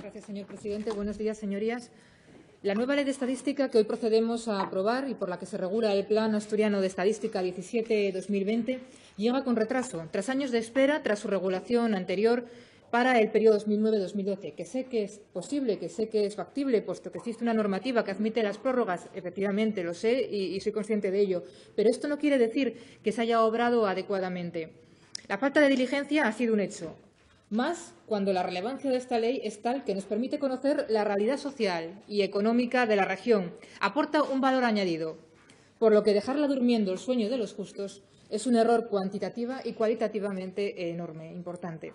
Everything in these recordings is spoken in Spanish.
Gracias, señor presidente. Buenos días, señorías. La nueva Ley de Estadística que hoy procedemos a aprobar y por la que se regula el Plan Asturiano de Estadística 17-2020 llega con retraso, tras años de espera, tras su regulación anterior para el periodo 2009-2012, que sé que es posible, que sé que es factible, puesto que existe una normativa que admite las prórrogas, efectivamente lo sé y soy consciente de ello, pero esto no quiere decir que se haya obrado adecuadamente. La falta de diligencia ha sido un hecho, más cuando la relevancia de esta ley es tal que nos permite conocer la realidad social y económica de la región, aporta un valor añadido, por lo que dejarla durmiendo el sueño de los justos es un error cuantitativa y cualitativamente enorme, importante.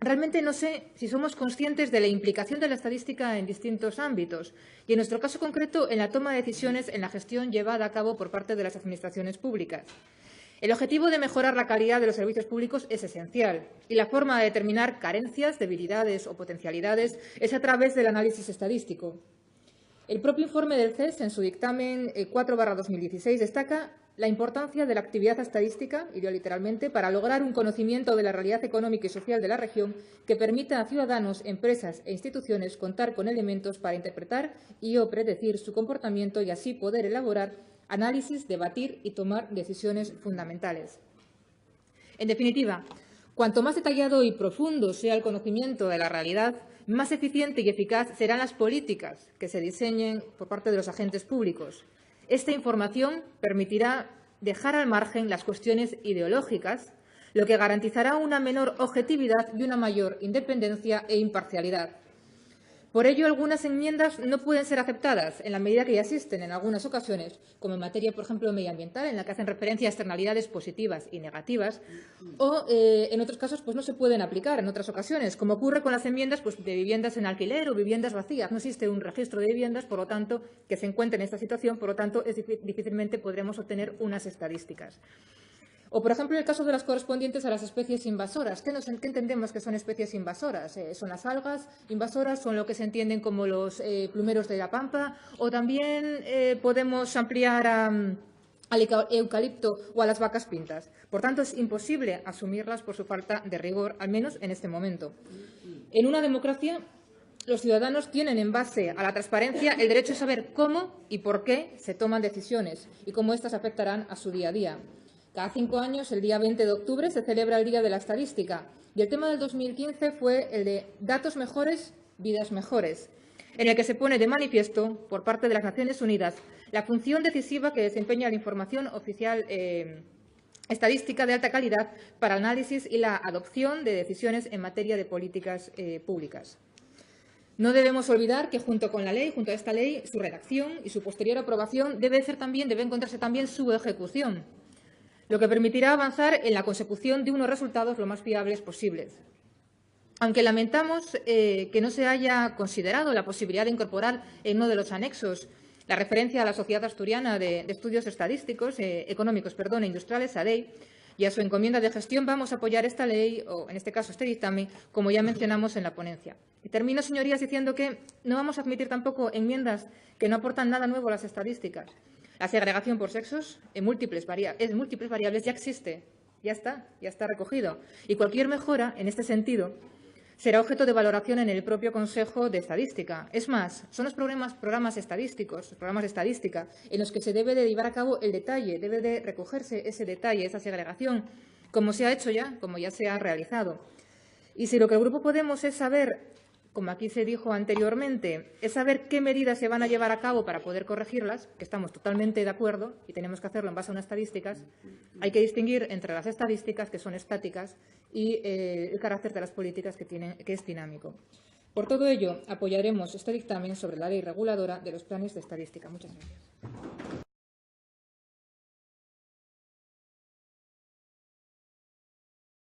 Realmente no sé si somos conscientes de la implicación de la estadística en distintos ámbitos y, en nuestro caso concreto, en la toma de decisiones en la gestión llevada a cabo por parte de las administraciones públicas. El objetivo de mejorar la calidad de los servicios públicos es esencial y la forma de determinar carencias, debilidades o potencialidades es a través del análisis estadístico. El propio informe del CES, en su dictamen 4/2016, destaca la importancia de la actividad estadística, y leo literalmente, para lograr un conocimiento de la realidad económica y social de la región que permita a ciudadanos, empresas e instituciones contar con elementos para interpretar y o predecir su comportamiento y así poder elaborar análisis, debatir y tomar decisiones fundamentales. En definitiva, cuanto más detallado y profundo sea el conocimiento de la realidad, más eficiente y eficaz serán las políticas que se diseñen por parte de los agentes públicos. Esta información permitirá dejar al margen las cuestiones ideológicas, lo que garantizará una menor objetividad y una mayor independencia e imparcialidad. Por ello, algunas enmiendas no pueden ser aceptadas en la medida que ya existen en algunas ocasiones, como en materia, por ejemplo, medioambiental, en la que hacen referencia a externalidades positivas y negativas, o en otros casos pues, no se pueden aplicar en otras ocasiones, como ocurre con las enmiendas pues, de viviendas en alquiler o viviendas vacías. No existe un registro de viviendas, por lo tanto, que se encuentre en esta situación, por lo tanto, difícilmente podremos obtener unas estadísticas. O, por ejemplo, en el caso de las correspondientes a las especies invasoras. ¿Qué entendemos que son especies invasoras? ¿Son las algas invasoras? ¿Son lo que se entienden como los plumeros de la pampa? ¿O también podemos ampliar al eucalipto o a las vacas pintas? Por tanto, es imposible asumirlas por su falta de rigor, al menos en este momento. En una democracia, los ciudadanos tienen, en base a la transparencia, el derecho a saber cómo y por qué se toman decisiones y cómo éstas afectarán a su día a día. Cada 5 años, el día 20 de octubre, se celebra el Día de la Estadística y el tema del 2015 fue el de datos mejores, vidas mejores, en el que se pone de manifiesto, por parte de las Naciones Unidas, la función decisiva que desempeña la información oficial estadística de alta calidad para el análisis y la adopción de decisiones en materia de políticas públicas. No debemos olvidar que junto a esta ley, su redacción y su posterior aprobación debe encontrarse también su ejecución, lo que permitirá avanzar en la consecución de unos resultados lo más fiables posibles. Aunque lamentamos que no se haya considerado la posibilidad de incorporar en uno de los anexos la referencia a la Sociedad Asturiana de Estudios Estadísticos Económicos e Industriales, SADEI, y a su encomienda de gestión, vamos a apoyar esta ley, o en este caso este dictamen, como ya mencionamos en la ponencia. Y termino, señorías, diciendo que no vamos a admitir tampoco enmiendas que no aportan nada nuevo a las estadísticas. La segregación por sexos en múltiples variables ya existe, ya está recogido. Y cualquier mejora en este sentido será objeto de valoración en el propio Consejo de Estadística. Es más, son los programas estadísticos, los programas de estadística, en los que se debe de llevar a cabo el detalle, debe de recogerse ese detalle, esa segregación, como se ha hecho ya, como ya se ha realizado. Y si lo que el Grupo Podemos es saber, como aquí se dijo anteriormente, es saber qué medidas se van a llevar a cabo para poder corregirlas, que estamos totalmente de acuerdo y tenemos que hacerlo en base a unas estadísticas, hay que distinguir entre las estadísticas, que son estáticas, y el carácter de las políticas, que es dinámico. Por todo ello, apoyaremos este dictamen sobre la ley reguladora de los planes de estadística. Muchas gracias.